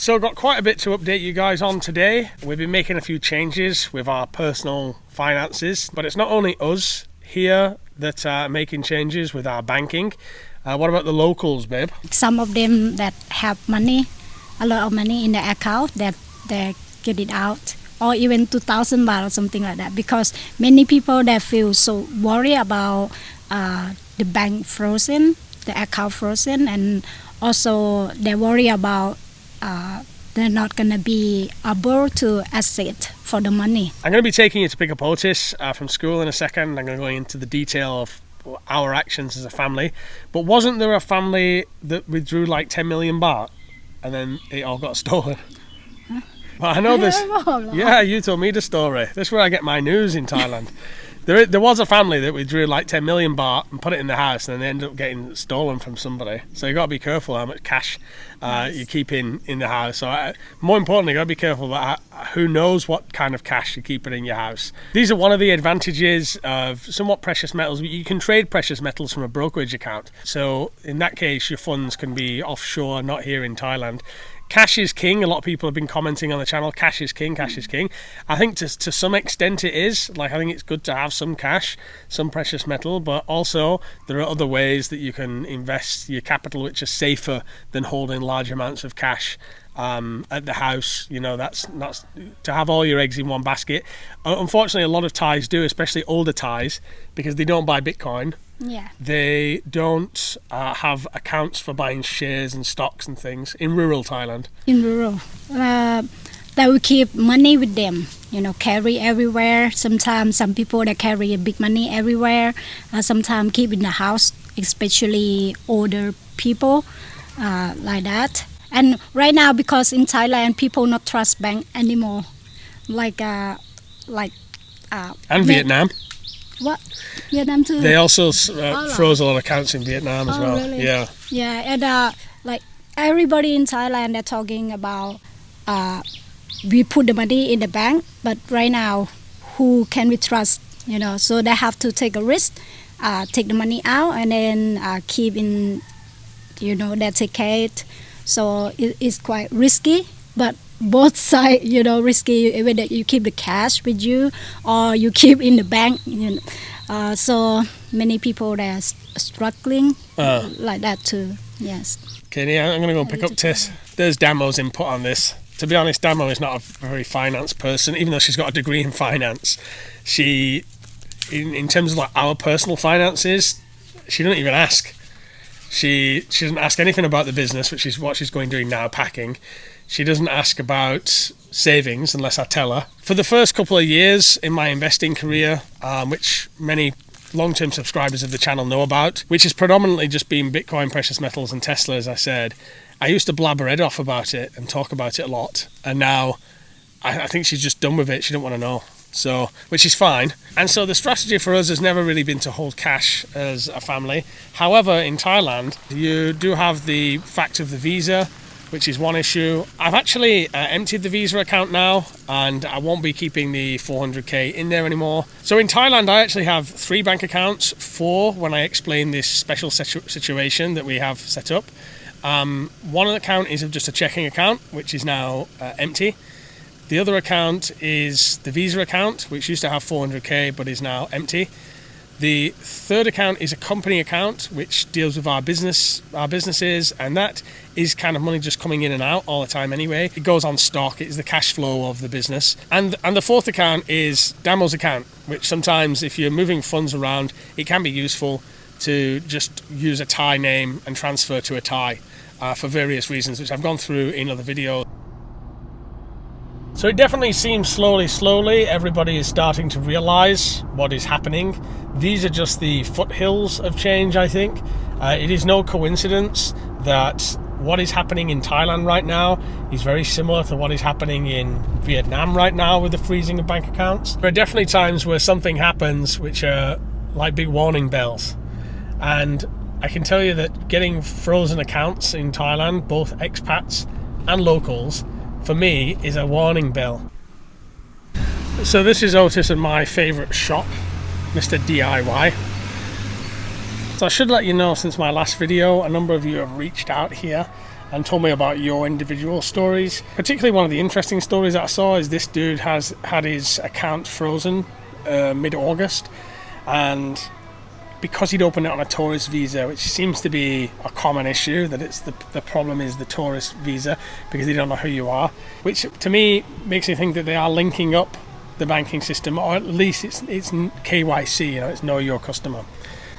So got quite a bit to update you guys on today. We've been making a few changes with our personal finances, but it's not only us here that are making changes with our banking. What about the locals, babe? Some of them that have money, a lot of money in their account, that they get it out, or even 2,000 baht or something like that, because many people that feel so worried about the bank frozen, the account frozen, and also they worry about they're not going to be able to access for the money. I'm going to be taking you to pick up Otis from school in a second. I'm going to go into the detail of our actions as a family. But wasn't there a family that withdrew like 10 million baht and then it all got stolen? Huh? Well, I know this. Yeah, you told me the story. This is where I get my news in Thailand. There was a family that withdrew like 10 million baht and put it in the house, and then they ended up getting stolen from somebody. So you got to be careful how much cash you keep in the house. So more importantly, you got to be careful about who knows what kind of cash you keep in your house. These are one of the advantages of somewhat precious metals. You can trade precious metals from a brokerage account. So in that case, your funds can be offshore, not here in Thailand. Cash is king. A lot of people have been commenting on the channel, cash is king, cash is king. I think to some extent it is. Like, I think it's good to have some cash, some precious metal, but also there are other ways that you can invest your capital which are safer than holding large amounts of cash at the house. You know, that's to have all your eggs in one basket. Unfortunately, a lot of Thais do, especially older Thais, because they don't buy Bitcoin. Yeah. They don't have accounts for buying shares and stocks and things in rural Thailand. In rural, they will keep money with them, carry everywhere. Sometimes some people that carry big money everywhere, sometimes keep in the house, especially older people like that. And right now, because in Thailand, people not trust bank anymore, and Vietnam. What? Vietnam too? They also froze a lot of accounts in Vietnam as well. Really? Yeah. Yeah, and everybody in Thailand, they're talking about we put the money in the bank, but right now, who can we trust? So they have to take a risk, take the money out, and then keep in, they take care it. So it's quite risky, but both sides, risky, whether you keep the cash with you or you keep in the bank. So many people that are struggling like that too. Yes. Okay, I'm going to go and pick up Tis. There's Damo's input on this. To be honest, Damo is not a very finance person, even though she's got a degree in finance. She, in terms of like our personal finances, she doesn't even ask. She doesn't ask anything about the business, which is what she's going doing now, packing. She doesn't ask about savings unless I tell her. For the first couple of years in my investing career, which many long-term subscribers of the channel know about, which has predominantly just been Bitcoin, precious metals and Tesla, as I said, I used to blab her head off about it and talk about it a lot. And now I think she's just done with it. She don't want to know. So, which is fine. And so the strategy for us has never really been to hold cash as a family. However, in Thailand, you do have the fact of the visa, which is one issue. I've actually emptied the Visa account now, and I won't be keeping the 400k in there anymore. So in Thailand, I actually have 3 bank accounts, 4 when I explain this special situation that we have set up. One account is just a checking account, which is now empty. The other account is the Visa account, which used to have 400k but is now empty. The third account is a company account, which deals with our businesses, and that is kind of money just coming in and out all the time anyway. It goes on stock, it's the cash flow of the business. And the fourth account is Damo's account, which sometimes if you're moving funds around, it can be useful to just use a Thai name and transfer to a Thai for various reasons, which I've gone through in other videos. So it definitely seems slowly everybody is starting to realize what is happening. These are just the foothills of change, I think. It is no coincidence that what is happening in Thailand right now is very similar to what is happening in Vietnam right now with the freezing of bank accounts. There are definitely times where something happens which are like big warning bells. And I can tell you that getting frozen accounts in Thailand, both expats and locals, for me is a warning bell. So this is Otis and my favourite shop, Mr. DIY. So I should let you know, since my last video, a number of you have reached out here and told me about your individual stories. Particularly one of the interesting stories that I saw is this dude has had his account frozen mid-August, and because he'd opened it on a tourist visa, which seems to be a common issue, that it's the problem is the tourist visa because they don't know who you are, which to me makes me think that they are linking up the banking system, or at least it's KYC, it's know your customer.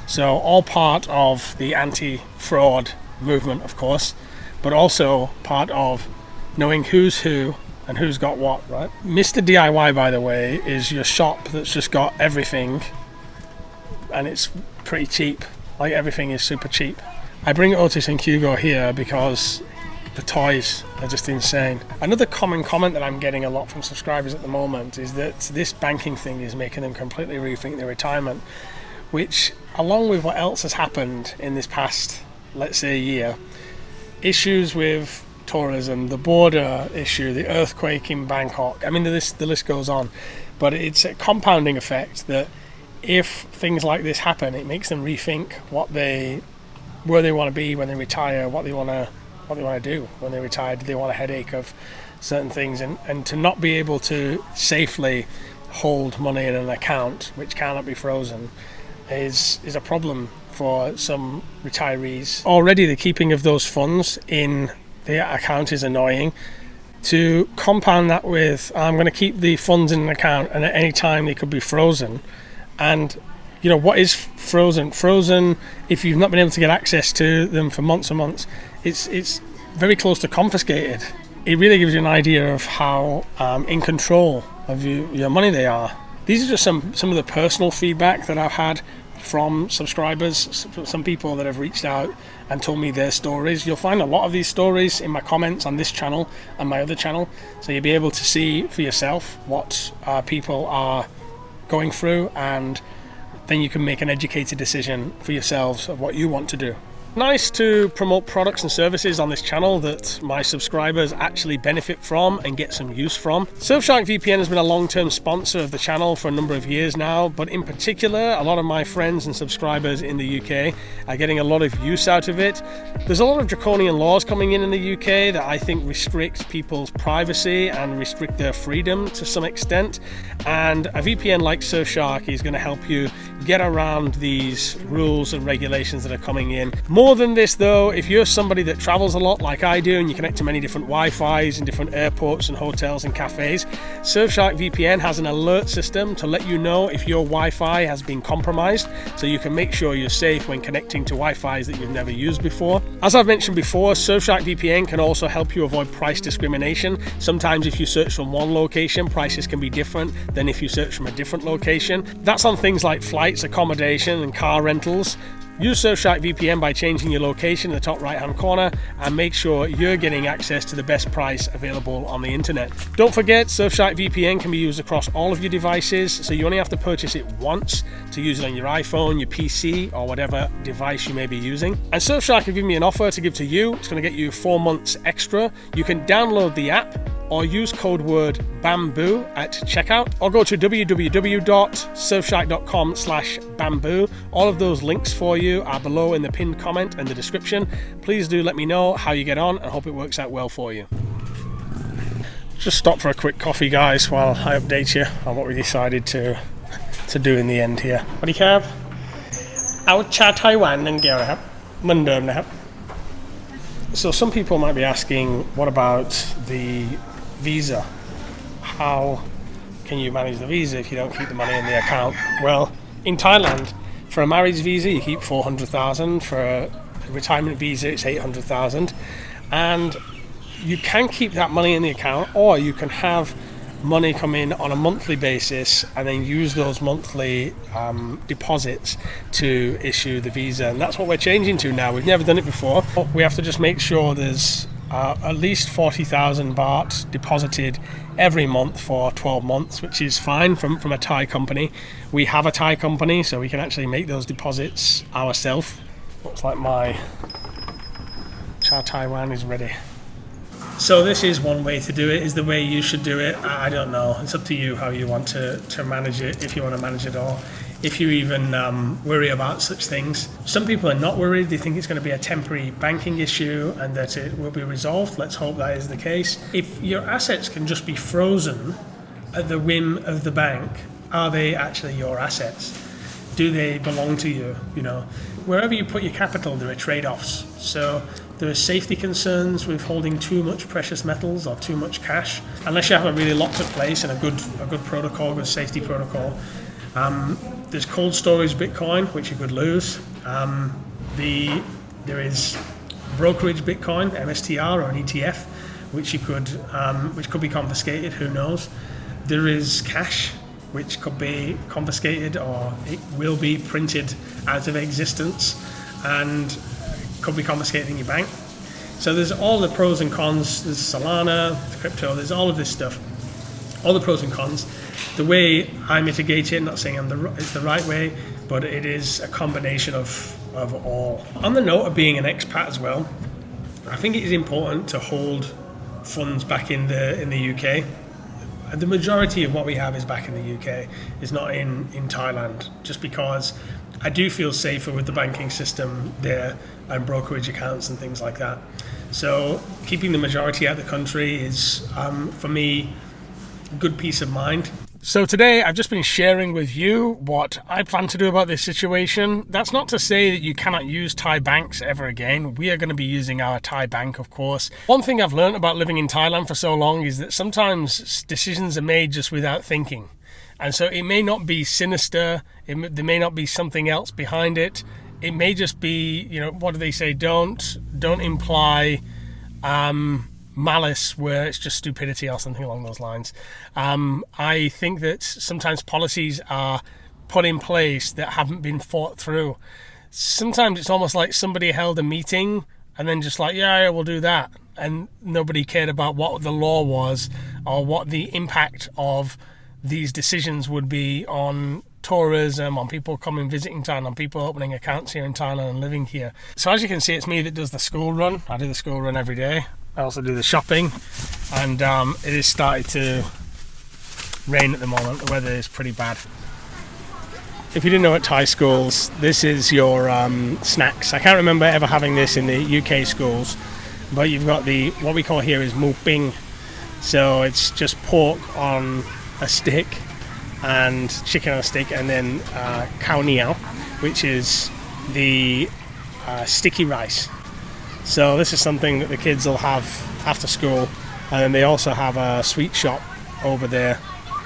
So all part of the anti-fraud movement, of course, but also part of knowing who's who and who's got what, right? Mr. DIY, by the way, is your shop that's just got everything and it's pretty cheap. Like, everything is super cheap. I bring Otis and Hugo here because the toys are just insane. Another common comment that I'm getting a lot from subscribers at the moment is that this banking thing is making them completely rethink their retirement, which, along with what else has happened in this past, let's say, year, issues with tourism, the border issue, the earthquake in Bangkok, I mean, the list goes on, but it's a compounding effect that if things like this happen, it makes them rethink where they want to be when they retire, what they want to do when they retire. Do they want a headache of certain things, and to not be able to safely hold money in an account which cannot be frozen is a problem for some retirees. Already the keeping of those funds in the account is annoying. To compound that with, I'm going to keep the funds in an account and at any time they could be frozen. And what is frozen? Frozen, if you've not been able to get access to them for months and months, it's very close to confiscated. It really gives you an idea of how in control of your money they are. These are just some of the personal feedback that I've had from subscribers, some people that have reached out and told me their stories. You'll find a lot of these stories in my comments on this channel and my other channel, so you'll be able to see for yourself what people are going through, and then you can make an educated decision for yourselves of what you want to do. Nice to promote products and services on this channel that my subscribers actually benefit from and get some use from. Surfshark VPN has been a long-term sponsor of the channel for a number of years now, but in particular, a lot of my friends and subscribers in the UK are getting a lot of use out of it. There's a lot of draconian laws coming in the UK that I think restrict people's privacy and restrict their freedom to some extent, and a VPN like Surfshark is going to help you get around these rules and regulations that are coming in. More than this though, if you're somebody that travels a lot like I do and you connect to many different Wi-Fis in different airports and hotels and cafes, Surfshark VPN has an alert system to let you know if your Wi-Fi has been compromised, so you can make sure you're safe when connecting to Wi-Fis that you've never used before. As I've mentioned before, Surfshark VPN can also help you avoid price discrimination. Sometimes if you search from one location, prices can be different than if you search from a different location. That's on things like flights, accommodation and car rentals. Use Surfshark VPN by changing your location in the top right hand corner and make sure you're getting access to the best price available on the internet. Don't forget, Surfshark VPN can be used across all of your devices, so you only have to purchase it once to use it on your iPhone, your PC or whatever device you may be using. And Surfshark have given me an offer to give to you. It's going to get you 4 months extra. You can download the app or use code word BAMBOO at checkout, or go to www.surfshark.com/bamboo. All of those links for you are below in the pinned comment and the description. Please do let me know how you get on, and hope it works out well for you. Just stop for a quick coffee, guys, while I update you on what we decided to do in the end here. สวัสดีครับเอาชาไต้หวันหนึ่งแก้วนะครับเหมือนเดิมนะครับ So some people might be asking, what about the visa? How can you manage the visa if you don't keep the money in the account? Well, in Thailand, for a marriage visa you keep 400,000, for a retirement visa it's 800,000, and you can keep that money in the account, or you can have money come in on a monthly basis and then use those monthly deposits to issue the visa, and that's what we're changing to now. We've never done it before. We have to just make sure there's at least 40,000 baht deposited every month for 12 months, which is fine from a Thai company. We have a Thai company, so we can actually make those deposits ourselves. Looks like my Cha Taiwan is ready. So this is one way to do it. Is the way you should do it? I don't know. It's up to you how you want to manage it, if you want to manage it all. If you even worry about such things. Some people are not worried. They think it's going to be a temporary banking issue and that it will be resolved. Let's hope that is the case. If your assets can just be frozen at the whim of the bank, are they actually your assets? Do they belong to you? You know, wherever you put your capital, there are trade-offs. So there are safety concerns with holding too much precious metals or too much cash, unless you have a really locked up place and a good protocol, good safety protocol. There's cold storage Bitcoin, which you could lose. There is brokerage Bitcoin, MSTR, or an ETF, which could be confiscated. Who knows? There is cash, which could be confiscated, or it will be printed out of existence and could be confiscated in your bank. So there's all the pros and cons. There's Solana, crypto, there's all of this stuff, all the pros and cons. The way I mitigate it, not saying it's the right way, but it is a combination of all. On the note of being an expat as well, I think it is important to hold funds back in the UK. The majority of what we have is back in the UK. It's not in Thailand, just because I do feel safer with the banking system there and brokerage accounts and things like that. So keeping the majority out of the country is, for me, good peace of mind. So today I've just been sharing with you what I plan to do about this situation. That's not to say that you cannot use Thai banks ever again. We are going to be using our Thai bank, of course. One thing I've learned about living in Thailand for so long is that sometimes decisions are made just without thinking. And so it may not be sinister, there may not be something else behind it. It may just be, what do they say? Don't imply malice where it's just stupidity or something along those lines. I think that sometimes policies are put in place that haven't been thought through. Sometimes it's almost like somebody held a meeting and then just like, yeah, we'll do that. And nobody cared about what the law was or what the impact of these decisions would be on tourism, on people coming visiting Thailand, on people opening accounts here in Thailand and living here. So as you can see, it's me that does the school run. I do the school run every day. I also do the shopping, and it is starting to rain at the moment. The weather is pretty bad. If you didn't know, at Thai schools, this is your snacks. I can't remember ever having this in the UK schools, but you've got what we call here is mu ping. So it's just pork on a stick and chicken on a stick, and then khao niao, which is the sticky rice. So this is something that the kids will have after school, and then they also have a sweet shop over there.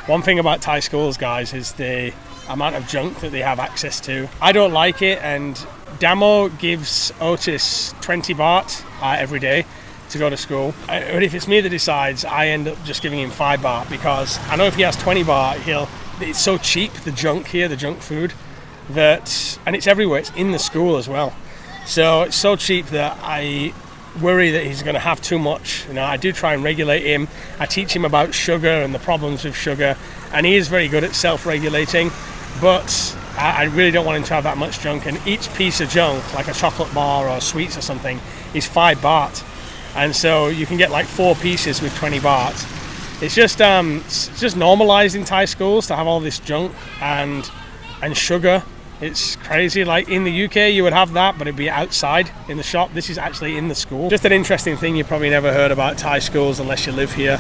One thing about Thai schools, guys, is the amount of junk that they have access to. I don't like it, and Damo gives Otis 20 baht every day to go to school. But if it's me that decides, I end up just giving him 5 baht, because I know if he has 20 baht, it's so cheap, the junk here, the junk food, and it's everywhere, it's in the school as well. So it's so cheap that I worry that he's going to have too much. I do try and regulate him. I teach him about sugar and the problems with sugar, and he is very good at self-regulating, but I really don't want him to have that much junk. And each piece of junk, like a chocolate bar or sweets or something, is 5 baht. And so you can get like 4 pieces with 20 baht. It's just normalized in Thai schools to have all this junk and sugar. It's crazy. Like in the UK you would have that, but it'd be outside in the shop. This is actually in the school. Just an interesting thing you probably never heard about Thai schools unless you live here.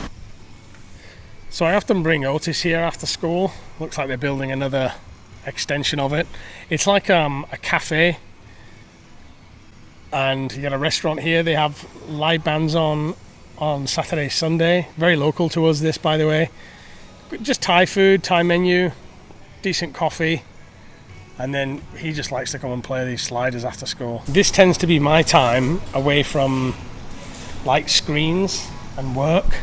So I often bring Otis here after school. Looks like they're building another extension of it. It's like a cafe, and you got a restaurant here. They have live bands on Saturday, Sunday. Very local to us, this, by the way. Just Thai food, Thai menu, decent coffee. And then he just likes to come and play these sliders after school. This tends to be my time away from like screens and work,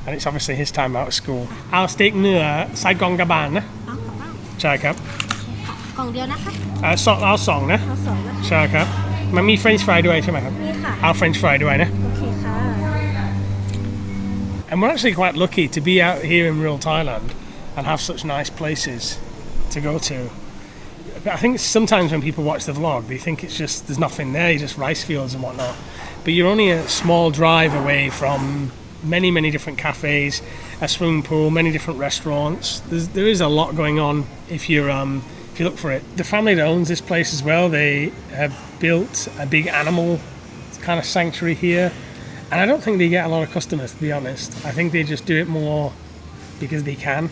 and it's obviously his time out of school. เอาสเต็กเนื้อไส้กรองกระบาลนะใช่ครับกล่องเดียวนะคะเอา2นะเอา2นะใช่ครับมันมี French fry ด้วยใช่ไหมครับมีค่ะเอา French fry ด้วยนะโอเคค่ะ And we're actually quite lucky to be out here in rural Thailand and have such nice places to go to. I think sometimes when people watch the vlog, they think it's just there's nothing there, just rice fields and whatnot. but you're only a small drive away from many different cafes, a swimming pool, many different restaurants. There is a lot going on if you look for it. The family that owns this place as well, they have built a big animal kind of sanctuary here, and I don't think they get a lot of customers, to be honest. I think they just do it more because they can.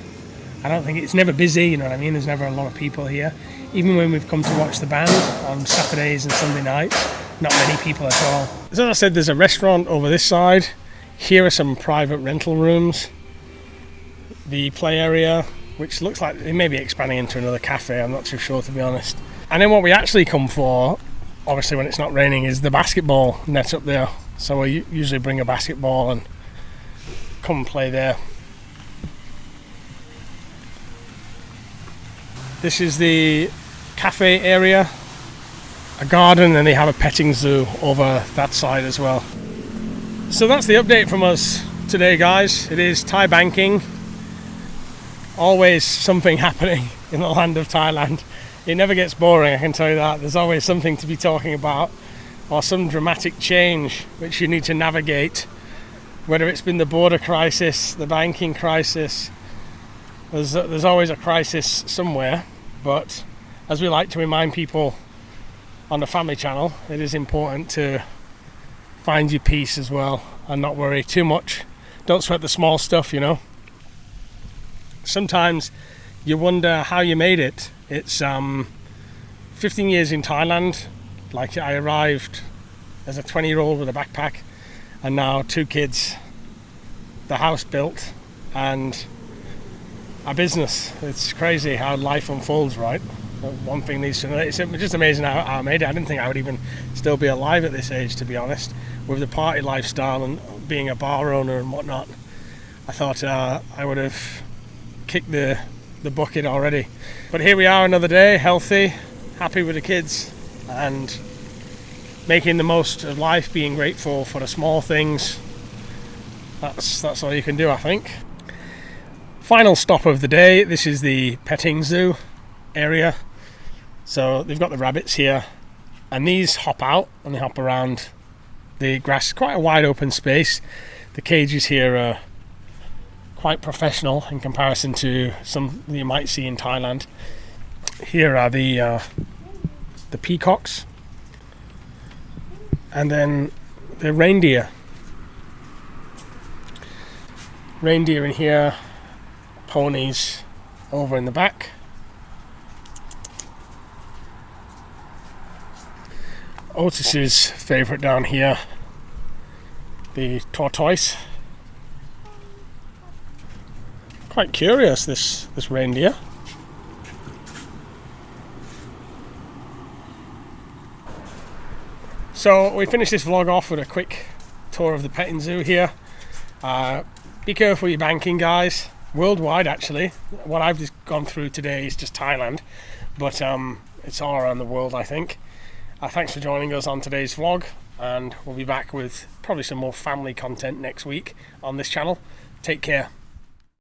I don't think it's never busy, you know what I mean? There's never a lot of people here. Even when we've come to watch the band on Saturdays and Sunday nights, not many people at all. As I said, there's a restaurant over this side. Here are some private rental rooms. The play area, which looks like it may be expanding into another cafe, I'm not too sure, to be honest. And then what we actually come for, obviously when it's not raining, is the basketball net up there. So we usually bring a basketball and come and play there. This is the cafe area, a garden, and they have a petting zoo over that side as well. So that's the update from us today, guys. It is Thai banking. Always something happening in the land of Thailand. It never gets boring, I can tell you that. There's always something to be talking about, or some dramatic change which you need to navigate, whether it's been the border crisis, the banking crisis. There's always a crisis somewhere. But as we like to remind people on the family channel, it is important to find your peace as well and not worry too much. Don't sweat the small stuff, you know. Sometimes you wonder how you made it. It's 15 years in Thailand. Like, I arrived as a 20-year-old with a backpack, and now 2 kids, the house built, and a business. It's crazy how life unfolds, right? One thing leads to another. It's just amazing how I made it. I didn't think I would even still be alive at this age, to be honest. With the party lifestyle and being a bar owner and whatnot, I thought I would have kicked the bucket already. But here we are, another day, healthy, happy with the kids, and making the most of life, being grateful for the small things. That's all you can do, I think. Final stop of the day. This is the petting zoo area. So they've got the rabbits here, and these hop out and they hop around the grass. Quite a wide open space. The cages here are quite professional in comparison to some you might see in Thailand. Here are the peacocks, and then the reindeer in here, ponies over in the back. Otis's favourite down here, the tortoise. Quite curious, this reindeer. So we finished this vlog off with a quick tour of the petting zoo here. Be careful your banking, guys. Worldwide, actually. What I've just gone through today is just Thailand, but it's all around the world, I think. Thanks for joining us on today's vlog, and we'll be back with probably some more family content next week on this channel. Take care.